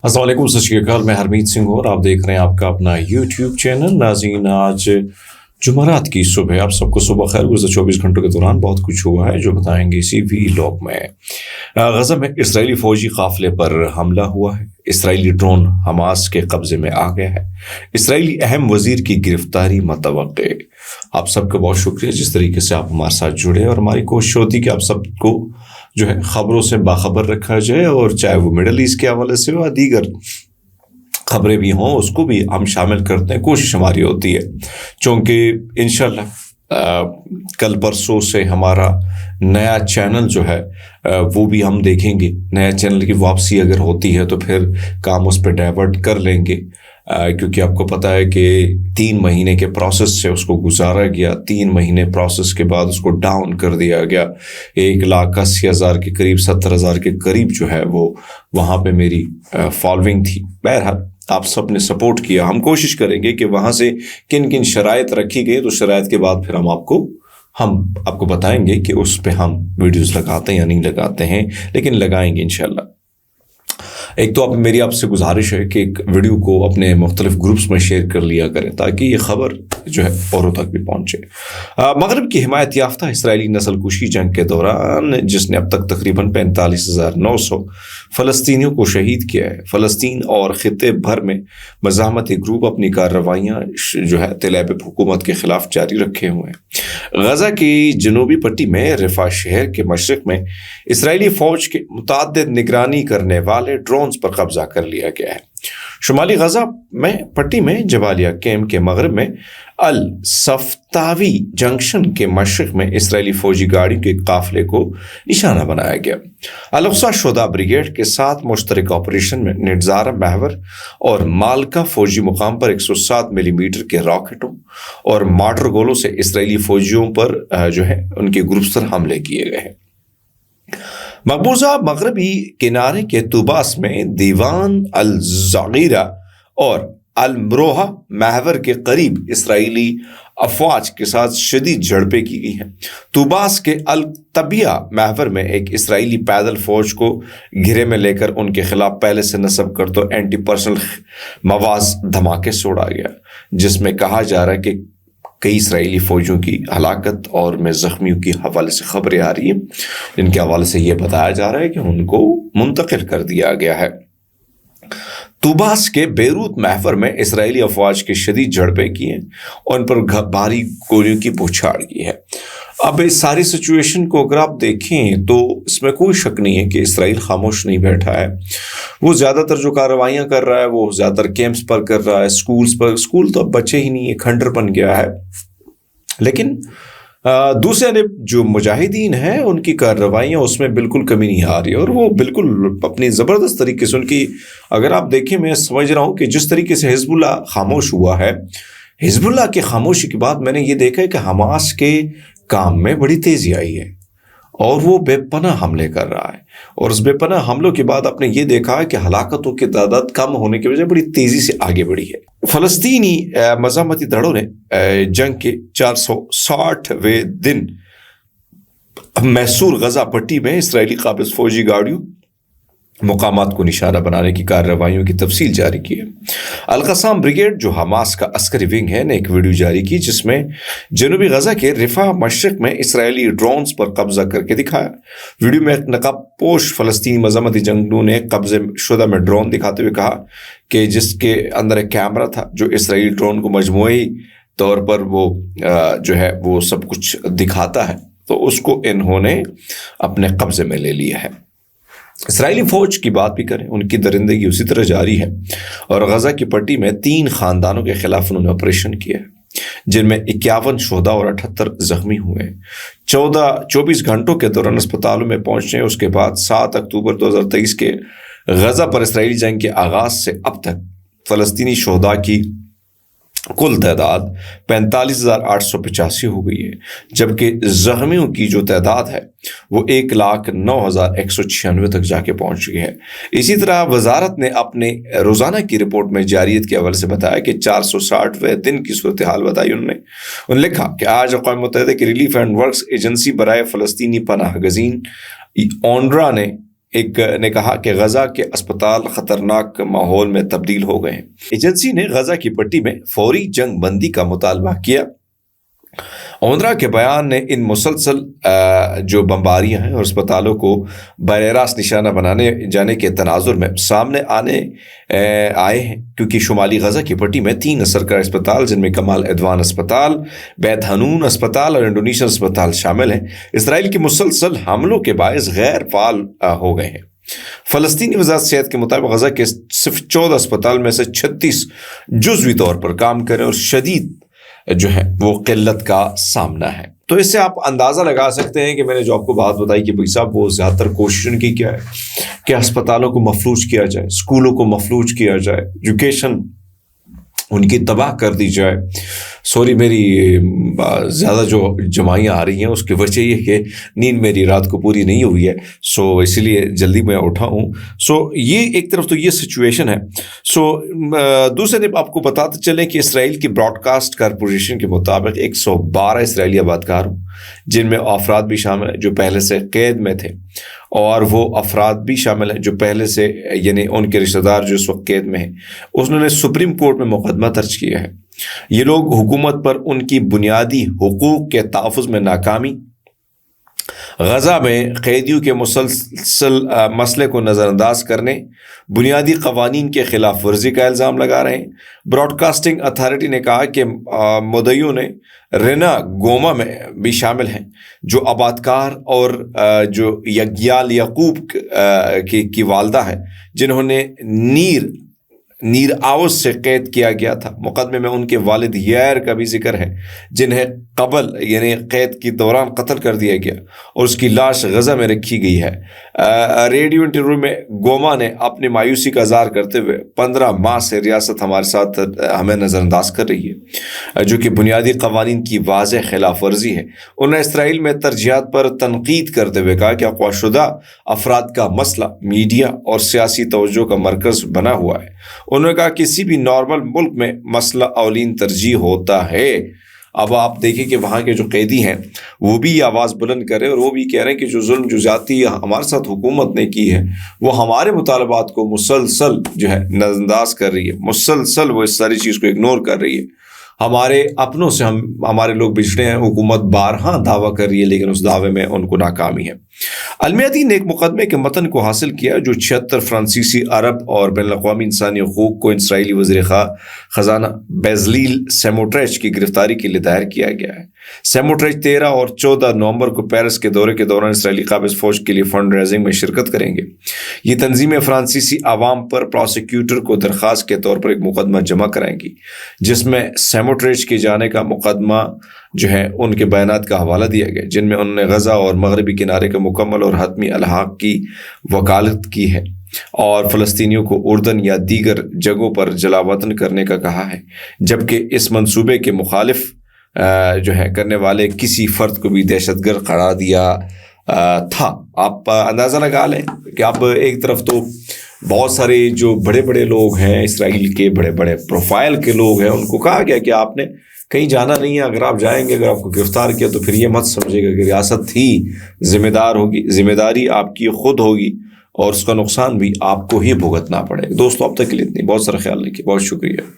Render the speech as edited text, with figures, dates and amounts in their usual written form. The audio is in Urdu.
السلام علیکم، ست شری اکال، میں ہرمیت سنگھ ہوں اور آپ دیکھ رہے ہیں آپ کا اپنا یوٹیوب چینل۔ ناظرین، آج جمعرات کی صبح آپ سب کو صبح خیر۔ گزشتہ 24 گھنٹوں کے دوران بہت کچھ ہوا ہے جو بتائیں گے اسی ویلاگ میں۔ غزہ میں اسرائیلی فوجی قافلے پر حملہ ہوا ہے، اسرائیلی ڈرون حماس کے قبضے میں آ گیا ہے، اسرائیلی اہم وزیر کی گرفتاری متوقع۔ آپ سب کا بہت شکریہ جس طریقے سے آپ ہمارے ساتھ جڑے، اور ہماری کوشش ہوتی ہے کہ آپ سب کو جو ہے خبروں سے باخبر رکھا جائے، اور چاہے وہ مڈل ایسٹ کے حوالے سے ہو یا دیگر خبریں بھی ہوں اس کو بھی ہم شامل کرتے ہیں۔ کوشش ہماری ہوتی ہے، چونکہ انشاءاللہ کل پرسوں سے ہمارا نیا چینل جو ہے وہ بھی ہم دیکھیں گے۔ نیا چینل کی واپسی اگر ہوتی ہے تو پھر کام اس پہ ڈائیورٹ کر لیں گے، کیونکہ آپ کو پتہ ہے کہ 3 مہینے کے پروسیس سے اس کو گزارا گیا۔ 3 مہینے پروسیس کے بعد اس کو ڈاؤن کر دیا گیا۔ 1,80,000 کے قریب، 70,000 کے قریب جو ہے وہ وہاں پہ میری فالوئنگ تھی۔ بہرحال آپ سب نے سپورٹ کیا۔ ہم کوشش کریں گے کہ وہاں سے کن کن شرائط رکھی گئی، تو شرائط کے بعد پھر ہم آپ کو بتائیں گے کہ اس پہ ہم ویڈیوز لگاتے ہیں یا نہیں لگاتے ہیں، لیکن لگائیں گے انشاءاللہ۔ ایک تو میری آپ سے گزارش ہے کہ ایک ویڈیو کو اپنے مختلف گروپس میں شیئر کر لیا کریں تاکہ یہ خبر جو ہے اوروں تک بھی پہنچے۔ مغرب کی حمایت یافتہ اسرائیلی نسل کشی جنگ کے دوران جس نے اب تک تقریباً 45,900 فلسطینیوں کو شہید کیا ہے، فلسطین اور خطے بھر میں مزاحمتی گروپ اپنی کارروائیاں جو ہے تل ابیب حکومت کے خلاف جاری رکھے ہوئے ہیں۔ غزہ کی جنوبی پٹی میں رفح شہر کے مشرق میں اسرائیلی فوج کے متعدد نگرانی کرنے والے ڈرونز پر قبضہ کر لیا گیا ہے۔ شمالی غزہ میں پٹی میں جبالیہ کیمپ کے مغرب میں الصفتاوی جنکشن کے مشرق میں اسرائیلی فوجی گاڑیوں کے قافلے کو نشانہ بنایا گیا۔ الاقصی شہداء بریگیڈ کے ساتھ مشترکہ آپریشن میں نٹزارہ محور اور مالکا فوجی مقام پر 107 ملی میٹر کے راکٹوں اور مارٹر گولوں سے اسرائیلی فوجیوں پر جو ہے ان کے گروپس پر حملے کیے گئے ہیں۔ مقبوضہ مغربی کنارے کے طوباس میں دیوان الزغیرہ اور المروہہ محور کے قریب اسرائیلی افواج کے ساتھ شدید جھڑپیں کی گئی ہیں۔ طوباس کے الطبیہ محور میں ایک اسرائیلی پیدل فوج کو گھیرے میں لے کر ان کے خلاف پہلے سے نصب کردہ اینٹی پرسنل مواز دھماکے سے اڑا گیا، جس میں کہا جا رہا ہے کہ کئی اسرائیلی فوجیوں کی ہلاکت اور میں زخمیوں کی حوالے سے خبریں آ رہی ہیں، جن کے حوالے سے یہ بتایا جا رہا ہے کہ ان کو منتقل کر دیا گیا ہے۔ طوباس کے بیروت محور میں اسرائیلی افواج کی شدید جھڑپیں کی ہیں اور ان پر بھاری گولیوں کی بوچھاڑ کی ہے۔ اب اس ساری سچویشن کو اگر آپ دیکھیں تو اس میں کوئی شک نہیں ہے کہ اسرائیل خاموش نہیں بیٹھا ہے۔ وہ زیادہ تر جو کارروائیاں کر رہا ہے وہ زیادہ تر کیمپس پر کر رہا ہے، سکولز پر۔ سکول تو اب بچے ہی نہیں ہے، کھنڈر بن گیا ہے۔ لیکن دوسرے جانب جو مجاہدین ہیں ان کی کارروائیاں اس میں بالکل کمی نہیں آ رہی، اور وہ بالکل اپنی زبردست طریقے سے ان کی اگر آپ دیکھیں، میں سمجھ رہا ہوں کہ جس طریقے سے حزب اللہ خاموش ہوا ہے، حزب اللہ کی خاموشی کے بعد میں نے یہ دیکھا ہے کہ حماس کے کام میں بڑی تیزی آئی ہے اور وہ بے پناہ حملے کر رہا ہے، اور اس بے پناہ حملوں کے بعد آپ نے یہ دیکھا ہے کہ ہلاکتوں کی تعداد کم ہونے کی وجہ بڑی تیزی سے آگے بڑھی ہے۔ فلسطینی مزاحمتی دھڑوں نے جنگ کے 460ویں دن محصور غزہ پٹی میں اسرائیلی قابض فوجی گاڑیوں مقامات کو نشانہ بنانے کی کارروائیوں کی تفصیل جاری کی ہے۔ القسام بریگیڈ جو حماس کا عسکری ونگ ہے نے ایک ویڈیو جاری کی جس میں جنوبی غزہ کے رفح مشرق میں اسرائیلی ڈرونز پر قبضہ کر کے دکھایا۔ ویڈیو میں ایک نقاب پوش فلسطینی مزاحمتی جنگجو نے قبضے شدہ میں ڈرون دکھاتے ہوئے کہا کہ جس کے اندر ایک کیمرہ تھا جو اسرائیلی ڈرون کو مجموعی طور پر وہ جو ہے وہ سب کچھ دکھاتا ہے، تو اس کو انہوں نے اپنے قبضے میں لے لیا ہے۔ اسرائیلی فوج کی بات بھی کریں، ان کی درندگی اسی طرح جاری ہے، اور غزہ کی پٹی میں 3 خاندانوں کے خلاف انہوں نے آپریشن کیا ہے جن میں 51 شہداء اور 78 زخمی ہوئے ہیں۔ 24 گھنٹوں کے دوران اسپتالوں میں پہنچنے اس کے بعد 7 اکتوبر 2023 کے غزہ پر اسرائیلی جنگ کے آغاز سے اب تک فلسطینی شہداء کی کل تعداد 45,885 ہو گئی ہے، جبکہ زخمیوں کی جو تعداد ہے وہ 1,09,196 تک جا کے پہنچ گئی ہے۔ اسی طرح وزارت نے اپنے روزانہ کی رپورٹ میں جاریت کے حوالے سے بتایا کہ 460ویں دن کی صورتحال بتائی انہوں نے لکھا کہ آج اقوام متحدہ کی ریلیف اینڈ ورکس ایجنسی برائے فلسطینی پناہ گزین اونروا نے ایک نے کہا کہ غزہ کے اسپتال خطرناک ماحول میں تبدیل ہو گئے ہیں۔ ایجنسی نے غزہ کی پٹی میں فوری جنگ بندی کا مطالبہ کیا۔ اونروا کے بیان نے ان مسلسل جو بمباریاں ہیں اور اسپتالوں کو براہ راست نشانہ بنانے جانے کے تناظر میں سامنے آئے ہیں، کیونکہ شمالی غزہ کی پٹی میں 3 سرکاری اسپتال جن میں کمال عدوان اسپتال، بیت حنون اسپتال اور انڈونیشین اسپتال شامل ہیں، اسرائیل کے مسلسل حملوں کے باعث غیر فعال ہو گئے ہیں۔ فلسطینی وزارت صحت کے مطابق غزہ کے صرف 14 اسپتال میں سے 36 جزوی طور پر کام کریں اور شدید جو ہے وہ قلت کا سامنا ہے۔ تو اس سے آپ اندازہ لگا سکتے ہیں کہ میں نے جو آپ کو بات بتائی کہ بھائی صاحب وہ زیادہ تر کوشش ان کی کیا ہے کہ اسپتالوں کو مفلوج کیا جائے، اسکولوں کو مفلوج کیا جائے، ایجوکیشن ان کی تباہ کر دی جائے۔ سوری میری زیادہ جو جمائیاں آ رہی ہیں اس کی وجہ یہ کہ نیند میری رات کو پوری نہیں ہوئی ہے، سو اسی لیے جلدی میں اٹھا ہوں۔ سو یہ ایک طرف تو یہ سچویشن ہے۔ سو دوسرے آپ کو بتاتے چلیں کہ اسرائیل کی براڈ کاسٹ کارپوریشن کے مطابق 112 اسرائیلی آبادکار ہوں جن میں افراد بھی شامل ہیں جو پہلے سے قید میں تھے، اور وہ افراد بھی شامل ہیں جو پہلے سے یعنی ان کے رشتہ دار جو اس وقت قید میں ہیں، انہوں نے سپریم کورٹ میں مقدمہ درج کیا ہے۔ یہ لوگ حکومت پر ان کی بنیادی حقوق کے تحفظ میں ناکامی، غزہ میں قیدیوں کے مسلسل مسئلے کو نظر انداز کرنے، بنیادی قوانین کے خلاف ورزی کا الزام لگا رہے ہیں۔ براڈ کاسٹنگ اتھارٹی نے کہا کہ مدعیوں نے رینا گوما میں بھی شامل ہیں جو آبادکار اور جو یگیال یعقوب کی والدہ ہے جنہوں نے نیر آوز سے قید کیا گیا تھا۔ مقدمے میں ان کے والد یائر کا بھی ذکر ہے جنہیں قبل یعنی قید کے دوران قتل کر دیا گیا اور اس کی لاش غزہ میں رکھی گئی ہے۔ ریڈیو انٹرویو میں گوما نے اپنی مایوسی کا اظہار کرتے ہوئے 15 ماہ سے ریاست ہمارے ساتھ ہمیں نظر انداز کر رہی ہے جو کہ بنیادی قوانین کی واضح خلاف ورزی ہے۔ انہوں نے اسرائیل میں ترجیحات پر تنقید کرتے ہوئے کہا کہ اغوا شدہ افراد کا مسئلہ میڈیا اور سیاسی توجہ کا مرکز بنا ہوا ہے۔ انہوں نے کہا کسی بھی نارمل ملک میں مسئلہ اولین ترجیح ہوتا ہے۔ اب آپ دیکھیں کہ وہاں کے جو قیدی ہیں وہ بھی آواز بلند کرے اور وہ بھی کہہ رہے ہیں کہ جو ظلم جو زیادتی ہمارے ساتھ حکومت نے کی ہے وہ ہمارے مطالبات کو مسلسل جو ہے نظر انداز کر رہی ہے، مسلسل وہ اس ساری چیز کو اگنور کر رہی ہے۔ ہمارے اپنوں سے ہمارے لوگ بچھڑے ہیں، حکومت بارہا دعویٰ کر رہی ہے لیکن اس دعوے میں ان کو ناکامی ہے۔ المعدی نے ایک مقدمے کے متن کو حاصل کیا جو 76 فرانسیسی، عرب اور بین الاقوامی انسانی حقوق کو اسرائیلی وزیر خزانہ بیزلیل سموٹریچ کی گرفتاری کے لیے دائر کیا گیا ہے۔ سموٹریچ 13 اور 14 نومبر کو پیرس کے دورے کے دوران اسرائیلی قابض فوج کے لیے فنڈ ریزنگ میں شرکت کریں گے۔ یہ تنظیمیں فرانسیسی عوام پر پروسیکیوٹر کو درخواست کے طور پر ایک مقدمہ جمع کرائیں گی جس میں سموٹریچ کے جانے کا مقدمہ جو ہے ان کے بیانات کا حوالہ دیا گیا جن میں انہوں نے غزہ اور مغربی کنارے کا مکمل اور حتمی الحاق کی وکالت کی ہے اور فلسطینیوں کو اردن یا دیگر جگہوں پر جلا وطن کرنے کا کہا ہے، جبکہ اس منصوبے کے مخالف جو ہے کرنے والے کسی فرد کو بھی دہشت گرد قرار دیا تھا۔ آپ اندازہ لگا لیں کہ اب ایک طرف تو بہت سارے جو بڑے بڑے لوگ ہیں اسرائیل کے، بڑے بڑے پروفائل کے لوگ ہیں، ان کو کہا گیا کہ آپ نے کہیں جانا نہیں ہے، اگر آپ جائیں گے، اگر آپ کو گرفتار کیا تو پھر یہ مت سمجھے گا کہ ریاست ہی ذمہ دار ہوگی، ذمہ داری آپ کی خود ہوگی اور اس کا نقصان بھی آپ کو ہی بھگتنا پڑے گا۔ دوستو اب تک کے لیے اتنی، بہت سارا خیال رکھیے، بہت شکریہ۔